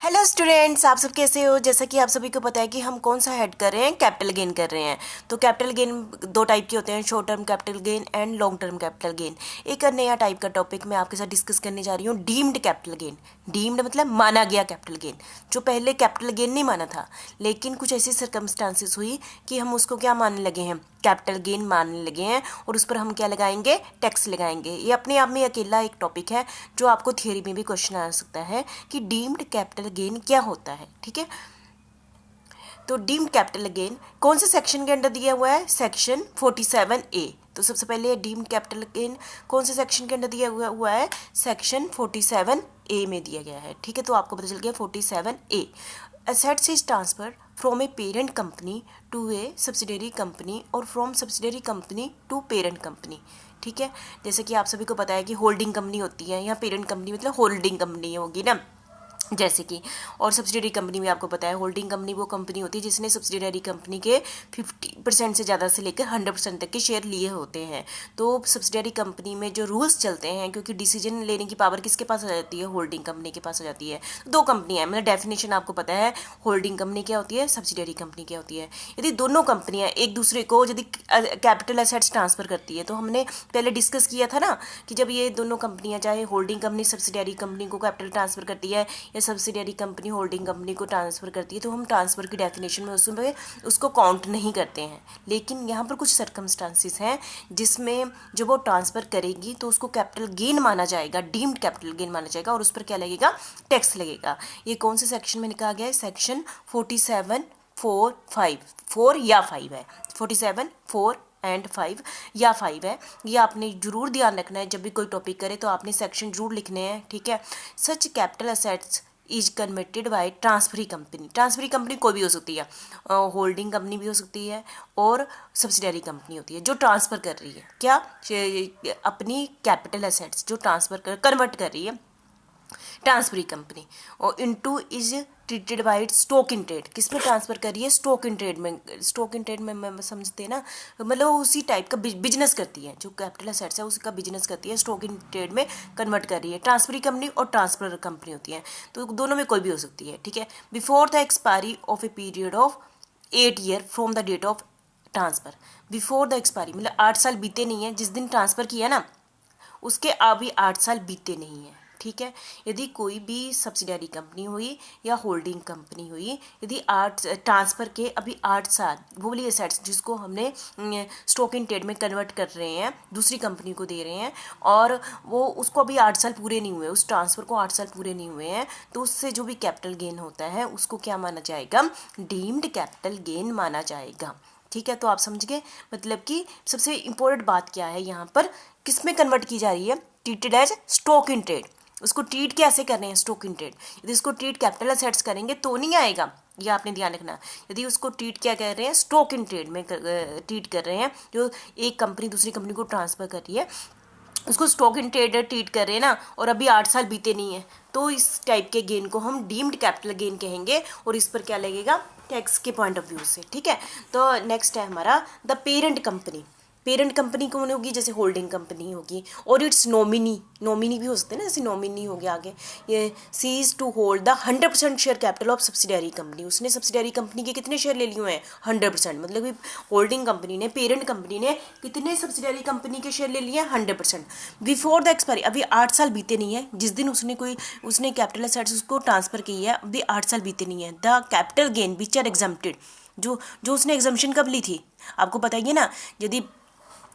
Hello students, आप सब कैसे हो। जैसा कि आप सभी को पता है कि हम कौन सा हेड कर रहे हैं, कैपिटल गेन कर रहे हैं। तो कैपिटल गेन दो टाइप के होते हैं, short term capital gain and long term capital gain. एक नया टाइप का टॉपिक मैं आपके साथ डिस्कस करने जा रही हूँ, डीम्ड कैपिटल गेन। डीम्ड मतलब माना गया कैपिटल गेन, जो पहले कैपिटल गेन नहीं माना था, लेकिन कुछ ऐसी सर्कमस्टांसिस हुई कि हम उसको क्या मानने लगे हैं, कैपिटल गेन मानने लगे हैं, और उस पर हम क्या लगाएंगे, टैक्स लगाएंगे। ये अपने आप में अकेला एक टॉपिक है जो आपको थियरी में भी क्वेश्चन आ सकता है कि डीम्ड कैपिटल गेन क्या होता है। ठीक है, तो डीम्ड कैपिटल गेन कौन से सेक्शन के अंडर दिया हुआ है, सेक्शन 47A। तो सबसे पहले डीम्ड कैपिटल गेन कौन से सेक्शन के अंडर दिया हुआ है, सेक्शन 47A में दिया गया है। ठीक है, तो आपको पता चल गया 47A। assets is transferred from a parent company to a subsidiary company और from subsidiary company to parent company। ठीक है, जैसे कि आप सभी को पता है कि होल्डिंग कंपनी होती है, यहाँ पेरेंट कंपनी मतलब होल्डिंग कंपनी होगी ना, जैसे कि। और सब्सिडियरी कंपनी में आपको पता है, होल्डिंग कंपनी वो कंपनी होती है जिसने सब्सिडियरी कंपनी के 50% से ज़्यादा से लेकर 100% तक के शेयर लिए होते हैं। तो सब्सिडियरी कंपनी में जो रूल्स चलते हैं, क्योंकि डिसीजन लेने की पावर किसके पास आ जाती है, होल्डिंग कंपनी के पास आ जाती है। दो कंपनियां हैं, मतलब डेफिनेशन आपको पता है, होल्डिंग कंपनी क्या होती है, सब्सिडियरी कंपनी क्या होती है। यदि दोनों कंपनियां एक दूसरे को यदि कैपिटल एसेट्स ट्रांसफर करती है, तो हमने पहले डिस्कस किया था ना कि जब ये दोनों कंपनियां, चाहे होल्डिंग कंपनी सब्सिडियरी कंपनी को कैपिटल ट्रांसफर करती है या सब्सिडियरी कंपनी होल्डिंग कंपनी को ट्रांसफर करती है, तो हम ट्रांसफर की डेफिनेशन में उसमें उसको काउंट नहीं करते हैं। लेकिन यहाँ पर कुछ सर्कमस्टांसिस हैं जिसमें जब वो ट्रांसफर करेगी तो उसको कैपिटल गेन माना जाएगा, डीम्ड कैपिटल गेन माना जाएगा, और उस पर क्या लगेगा, टैक्स लगेगा। ये कौन से सेक्शन में लिखा गया है, सेक्शन 47(4)(5)(4) या 5 है, 47(4) एंड 5 या 5 है। ये आपने जरूर ध्यान रखना है, जब भी कोई टॉपिक करे तो आपने सेक्शन जरूर लिखने हैं। ठीक है, such capital assets is converted by transferee company. Transferee company कोई भी हो सकती है, होल्डिंग कंपनी भी हो सकती है और सब्सिडियरी कंपनी होती है जो ट्रांसफ़र कर रही है क्या, अपनी कैपिटल असेट्स जो ट्रांसफ़र कन्वर्ट कर रही है, ट्रांसफरी कंपनी। और into is treated by stock in trade, किस में ट्रांसफर कर रही है, स्टॉक इन ट्रेड में। स्टॉक इन ट्रेड में समझते हैं ना, मतलब उसी टाइप का बिजनेस करती है, जो कैपिटल असेट्स है उसका बिजनेस करती है, स्टॉक इन ट्रेड में कन्वर्ट कर रही है। ट्रांसफरी कंपनी और ट्रांसफर कंपनी होती है, तो दोनों में कोई भी हो सकती है। ठीक है, before the expiry of a period of 8 year from the date of transfer. Before the expiry मतलब 8 साल बीते नहीं है जिस दिन ट्रांसफ़र किया ना, उसके अभी 8 साल बीते नहीं हैं। ठीक है, यदि कोई भी सब्सिडियरी कंपनी हुई या होल्डिंग कंपनी हुई, यदि 8 ट्रांसफ़र के अभी 8 साल, वो वाली एसेट्स जिसको हमने स्टॉक इन ट्रेड में कन्वर्ट कर रहे हैं, दूसरी कंपनी को दे रहे हैं, और वो उसको अभी 8 साल पूरे नहीं हुए, उस ट्रांसफ़र को 8 साल पूरे नहीं हुए हैं, तो उससे जो भी कैपिटल गेन होता है उसको क्या माना जाएगा, डीम्ड कैपिटल गेन माना जाएगा। ठीक है, तो आप समझ गए, मतलब कि सबसे इंपॉर्टेंट बात क्या है यहाँ पर, किस में कन्वर्ट की जा रही है, treated as stock in trade. उसको ट्रीट कैसे कर रहे हैं, स्टॉक इन ट्रेड। यदि इसको ट्रीट कैपिटल असेट्स करेंगे तो नहीं आएगा, ये आपने ध्यान रखना। यदि उसको ट्रीट क्या कर रहे हैं, स्टॉक इन ट्रेड में ट्रीट कर रहे हैं, जो एक कंपनी दूसरी कंपनी को ट्रांसफ़र कर रही है, उसको स्टॉक इन ट्रेड ट्रीट कर रहे हैं ना, और अभी 8 साल बीते नहीं है, तो इस टाइप के गेन को हम डीम्ड कैपिटल गेन कहेंगे, और इस पर क्या लगेगा, टैक्स के पॉइंट ऑफ व्यू से। ठीक है, तो नेक्स्ट है हमारा the parent company. Parent company कौन होगी, जैसे होल्डिंग कंपनी होगी, और इट्स नॉमिनी, नॉमिनी भी हो सकते हैं ना, जैसे नॉमिनी हो गया आगे, ये cease to hold the 100% share capital of subsidiary company. उसने सब्सिडियरी कंपनी के कितने शेयर ले लिए हुए हैं, 100%, मतलब कि होल्डिंग कंपनी ने, पेरेंट कंपनी ने कितने सब्सिडियरी कंपनी के शेयर ले लिए हैं, 100%। बिफोर द एक्सपायरी, अभी 8 साल बीते नहीं है जिस दिन उसने कैपिटल असेट्स उसको ट्रांसफ़र की है, अभी 8 साल बीते नहीं है। The capital gain which are exempted, जो जो उसने एग्जम्पशन कब ली थी, आपको बताइए ना। यदि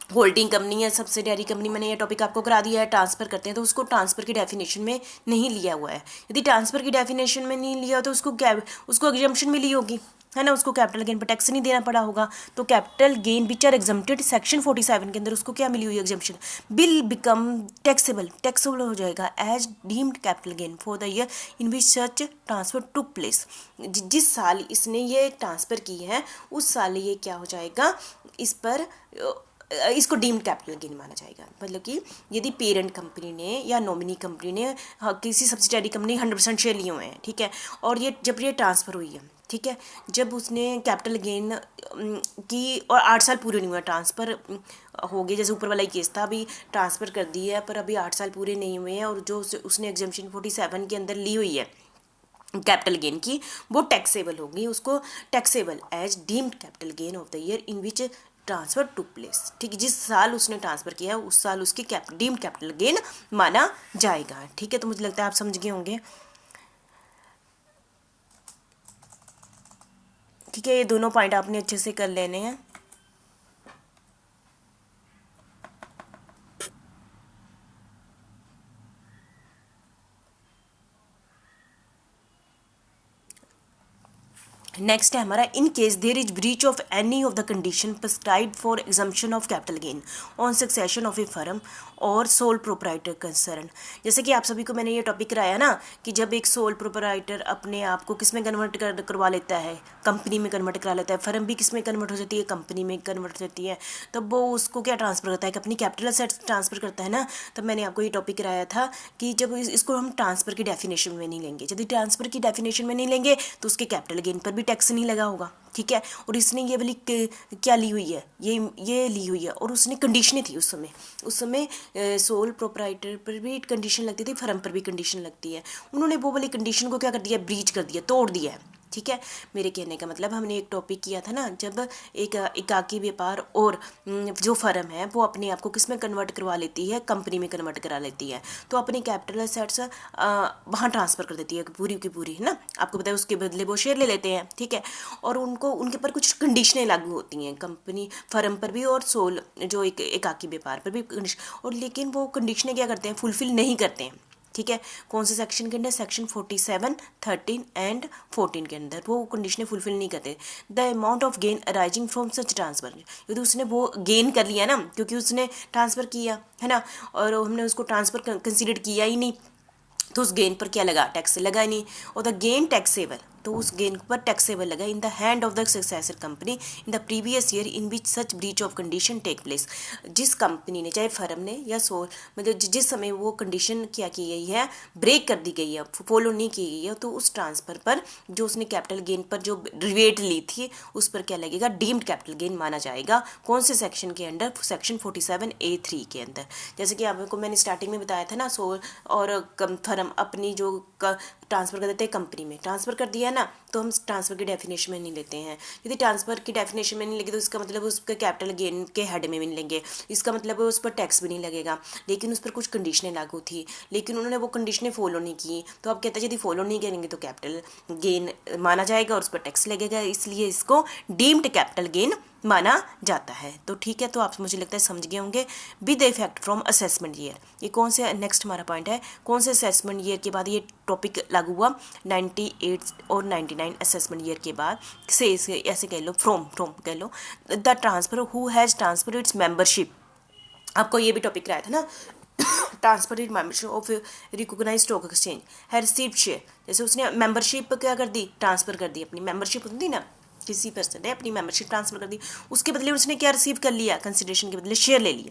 होल्डिंग कंपनी या सब्सिडियरी कंपनी, मैंने ये टॉपिक आपको करा दिया है, ट्रांसफ़र करते हैं तो उसको ट्रांसफ़र की डेफिनेशन में नहीं लिया हुआ है। यदि ट्रांसफ़र की डेफिनेशन में नहीं लिया तो उसको एग्जम्पशन मिली होगी, है ना, उसको कैपिटल गेन पर टैक्स नहीं देना पड़ा होगा। तो capital gain which are exempted section 47 के अंदर उसको क्या मिली हुई एग्जम्पशन, बिल बिकम टैक्सेबल हो जाएगा as deemed capital gain for the year in which such transfer took place. जिस साल इसने ये ट्रांसफ़र की है उस साल ये क्या हो जाएगा, इस पर इसको डीम्ड कैपिटल गेन माना जाएगा। मतलब कि यदि पेरेंट कंपनी ने या नॉमिनी कंपनी ने किसी सब्सिडियरी कंपनी 100% शेयर लिए हुए हैं, ठीक है, और जब ये ट्रांसफ़र हुई है, ठीक है, जब उसने कैपिटल गेन की और 8 साल पूरे नहीं हुए, ट्रांसफ़र हो गए, जैसे ऊपर वाला ही केस था, अभी ट्रांसफ़र कर दी है पर अभी 8 साल पूरे नहीं हुए हैं, और जो उसने एग्जम्पशन 47 के अंदर ली हुई है, कैपिटल गेन की, वो टैक्सेबल होगी, उसको taxable as deemed capital gain of the year in which transfer took place. ठीक है, जिस साल उसने ट्रांसफर किया उस साल उसकी डीम्ड कैपिटल गेन माना जाएगा। ठीक है, तो मुझे लगता है आप समझ गए होंगे। ठीक है, ये दोनों पॉइंट आपने अच्छे से कर लेने हैं। नेक्स्ट है हमारा, in case there is breach of any of the condition prescribed for exemption of capital gain on succession of a firm और सोल प्रोपराइटर कंसर्न। जैसे कि आप सभी को मैंने ये टॉपिक कराया ना कि जब एक सोल प्रोपराइटर अपने आप को किस में कन्वर्ट करवा लेता है, कंपनी में कन्वर्ट करा लेता है, फर्म भी किस में कन्वर्ट हो जाती है, कंपनी में कन्वर्ट हो जाती है, तब वो उसको क्या ट्रांसफर करता है कि अपनी कैपिटल असेट्स ट्रांसफर करता है ना। तब मैंने आपको ये टॉपिक कराया था कि जब इसको हम ट्रांसफर की डेफिनेशन में नहीं लेंगे, यदि ट्रांसफर की डेफिनेशन में नहीं लेंगे तो उसके कैपिटल गेन पर भी टैक्स नहीं लगा होगा। ठीक है, और इसने ये वाली क्या ली हुई है, ये ली हुई है, और उसने कंडीशनें थी उस समय सोल प्रोपराइटर पर भी कंडीशन लगती थी, फर्म पर भी कंडीशन लगती है। उन्होंने वो वाली कंडीशन को क्या कर दिया, ब्रीच कर दिया, तोड़ दिया है। ठीक है, मेरे कहने का मतलब हमने एक टॉपिक किया था ना, जब एक एकाकी व्यापार और जो फर्म है वो अपने आप को किस में कन्वर्ट करवा लेती है, कंपनी में कन्वर्ट करा लेती है, तो अपनी कैपिटल असेट्स वहाँ ट्रांसफ़र कर देती है पूरी की पूरी, है ना। आपको पता है उसके बदले वो शेयर ले लेते हैं। ठीक है, और उनको उनके पर कुछ कंडीशनें लागू होती हैं, कंपनी फर्म पर भी और सोल जो एक एकाकी व्यापार पर भी, और लेकिन वो कंडीशनें क्या करते हैं, फुलफिल नहीं करते हैं। ठीक है, कौन से सेक्शन के अंदर, सेक्शन 47, 13 एंड 14 के अंदर वो कंडीशनें फुलफिल नहीं करते। The amount of gain arising from such transfer, यदि उसने वो गेन कर लिया ना, क्योंकि उसने ट्रांसफ़र किया है ना, और हमने उसको ट्रांसफ़र कंसिडर किया ही नहीं, तो उस गेन पर क्या लगा, टैक्स लगा ही नहीं। और द गेन टैक्सेबल, तो उस गेन पर टैक्सेबल लगा in the hand of the successor company in the previous year in which such breach of condition take place. जिस कंपनी ने, चाहे फर्म ने या सोल, मतलब जिस समय वो कंडीशन क्या की गई है, ब्रेक कर दी गई है, फॉलो नहीं की गई है, तो उस ट्रांसफ़र पर जो उसने कैपिटल गेन पर जो रिवेट ली थी उस पर क्या लगेगा, डीम्ड कैपिटल गेन माना जाएगा। कौन से सेक्शन के अंडर, सेक्शन 47A3 के अंदर। जैसे कि आपको मैंने स्टार्टिंग में बताया था ना, सोल और फर्म अपनी जो ट्रांसफ़र कर देते हैं, कंपनी में ट्रांसफ़र कर दिया ना, तो हम ट्रांसफ़र की डेफिनेशन में नहीं लेते हैं। यदि ट्रांसफ़र की डेफिनेशन में नहीं लेंगे तो इसका मतलब उसके कैपिटल गेन के हेड में भी नहीं लेंगे, इसका मतलब उस पर टैक्स भी नहीं लगेगा। लेकिन उस पर कुछ कंडीशनें लागू थी, लेकिन उन्होंने वो कंडीशनें फॉलो नहीं की, तो अब कहते हैं यदि फॉलो नहीं करेंगे तो कैपिटल गेन माना जाएगा और उस पर टैक्स लगेगा, इसलिए इसको डीम्ड कैपिटल गेन माना जाता है। तो ठीक है, तो आप मुझे लगता है समझ गए होंगे। With effect from assessment year, ये कौन से, नेक्स्ट हमारा पॉइंट है, कौन से असेसमेंट ईयर के बाद ये टॉपिक लागू हुआ, 98 और 99 असेसमेंट ईयर के बाद से ऐसे कह लो, फ्रॉम कह लो, the transfer who has transfer its membership. आपको ये भी टॉपिक कराया था ना, transfer it membership of recognise stock exchange है रिसीव्ड शेयर। जैसे उसने मेंबरशिप क्या कर दी, ट्रांसफ़र कर दी, अपनी मेंबरशिप होती ना, किसी पर्सन ने अपनी मेंबरशिप ट्रांसफ़र कर दी, उसके बदले उसने क्या रिसीव कर लिया, कंसिडरेशन के बदले शेयर ले लिए।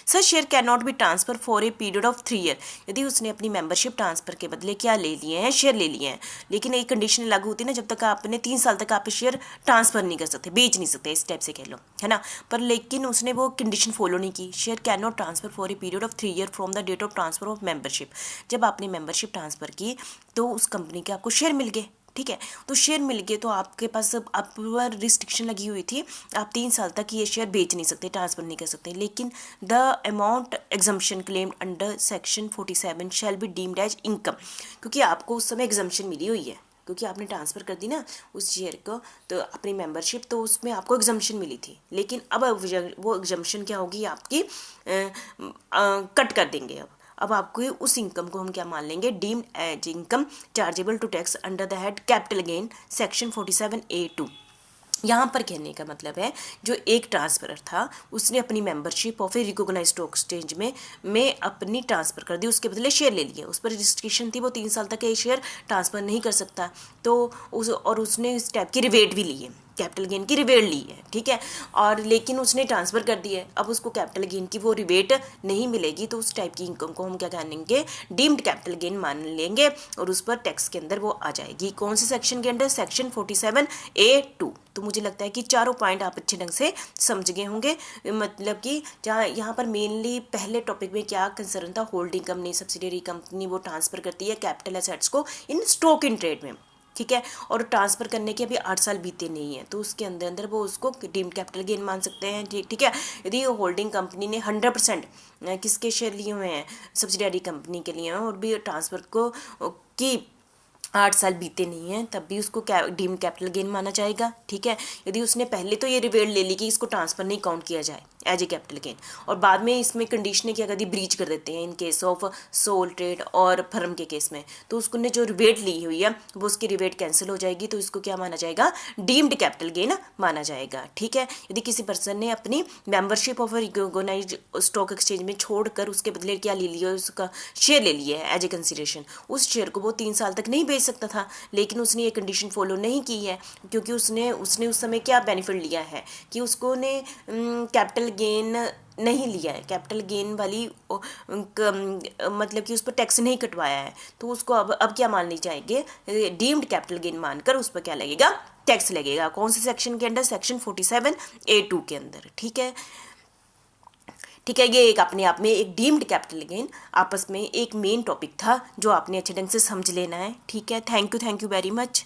सच share can not be transfer for a period of 3 year. यदि उसने अपनी मेंबरशिप ट्रांसफर के बदले क्या ले लिए हैं, शेयर ले लिए हैं, लेकिन एक कंडीशन लागू होती है ना, जब तक आपने 3 साल तक आप शेयर ट्रांसफर नहीं कर सकते, बेच नहीं सकते, इस टाइप से कह लो, है ना। पर लेकिन उसने वो कंडीशन फॉलो नहीं की, share can not transfer for a period of 3 year from the date of transfer of membership. जब आपने मेंबरशिप ट्रांसफर की तो उस कंपनी के आपको शेयर मिल गए। ठीक है, तो शेयर मिल गए तो आपके पास आप पर रिस्ट्रिक्शन लगी हुई थी, आप 3 साल तक ये शेयर बेच नहीं सकते, ट्रांसफ़र नहीं कर सकते। लेकिन the amount exemption claimed under section 47 shall be deemed as income, क्योंकि आपको उस समय एग्जम्पशन मिली हुई है, क्योंकि आपने ट्रांसफ़र कर दी ना उस शेयर को, तो अपनी मेंबरशिप, तो उसमें आपको एग्जम्पशन मिली थी। लेकिन अब वो एग्जम्पशन क्या होगी, आपकी कट कर देंगे। अब आपको उस इनकम को हम क्या मान लेंगे, deemed as income chargeable to tax under the head capital gain section 47A2। यहाँ पर कहने का मतलब है, जो एक ट्रांसफरर था उसने अपनी membership of a recognised stock exchange में अपनी ट्रांसफ़र कर दी, उसके बदले शेयर ले लिए, उस पर रिस्ट्रिक्शन थी, वो 3 साल तक ये शेयर ट्रांसफ़र नहीं कर सकता, तो उसने इस टाइप की रिवेट भी लिए। कैपिटल गेन की रिबेट ली है, ठीक है, और लेकिन उसने ट्रांसफ़र कर दिया है, अब उसको कैपिटल गेन की वो रिबेट नहीं मिलेगी, तो उस टाइप की इनकम को हम क्या कहेंगे, डीम्ड कैपिटल गेन मान लेंगे और उस पर टैक्स के अंदर वो आ जाएगी। कौन से सेक्शन के अंदर, सेक्शन 47A(2). तो मुझे लगता है कि चारों पॉइंट आप अच्छे ढंग से समझ गए होंगे। मतलब कि जहाँ यहाँ पर मेनली पहले टॉपिक में क्या कंसर्न था, होल्डिंग कंपनी, सब्सिडियरी कंपनी वो ट्रांसफ़र करती है कैपिटल एसेट्स को इन स्टॉक इन ट्रेड में, ठीक है, और ट्रांसफ़र करने के अभी 8 साल बीते नहीं है, तो उसके अंदर अंदर वो उसको डीम्ड कैपिटल गेन मान सकते हैं, ठीक है। यदि होल्डिंग कंपनी ने 100% किसके शेयर लिए हुए हैं, सब्सिडियरी कंपनी के लिए, और भी ट्रांसफ़र को की 8 साल बीते नहीं हैं, तब भी उसको डीम्ड कैपिटल गेन माना जाएगा, ठीक है। यदि उसने पहले तो ये रिवेट ले ली कि इसको ट्रांसफ़र नहीं काउंट किया जाए एज ए कैपिटल गेन, और बाद में इसमें कंडीशनें क्या करती, ब्रीच कर देते हैं in case of sole trade और फर्म के केस में, तो उसको ने जो रिवेट ली हुई है वो उसकी रिवेट कैंसिल हो जाएगी, तो इसको क्या माना जाएगा, डीम्ड कैपिटल गेन माना जाएगा, ठीक है। यदि किसी पर्सन ने अपनी membership of recognised stock exchange में छोड़कर उसके बदले क्या ले लिया, उसका शेयर ले लिया है एज ए कंसिडरेशन, उस शेयर को वो 3 साल तक नहीं बेच सकता था, लेकिन उसने ये कंडीशन फॉलो नहीं की है, क्योंकि उसने उस समय क्या बेनिफिट लिया है कि उसको ने कैपिटल गेन नहीं लिया है, कैपिटल गेन वाली मतलब कि उस पर टैक्स नहीं कटवाया है, तो उसको अब क्या मान ली जाएगी, डीम्ड कैपिटल गेन मानकर उस पर क्या लगेगा, टैक्स लगेगा। कौन से सेक्शन के अंदर, सेक्शन 47A(2) के अंदर, ठीक है, ठीक है। ये एक अपने आप में एक डीम्ड कैपिटल गेन आपस में एक मेन टॉपिक था जो आपने अच्छे ढंग से समझ लेना है, ठीक है। Thank you very much.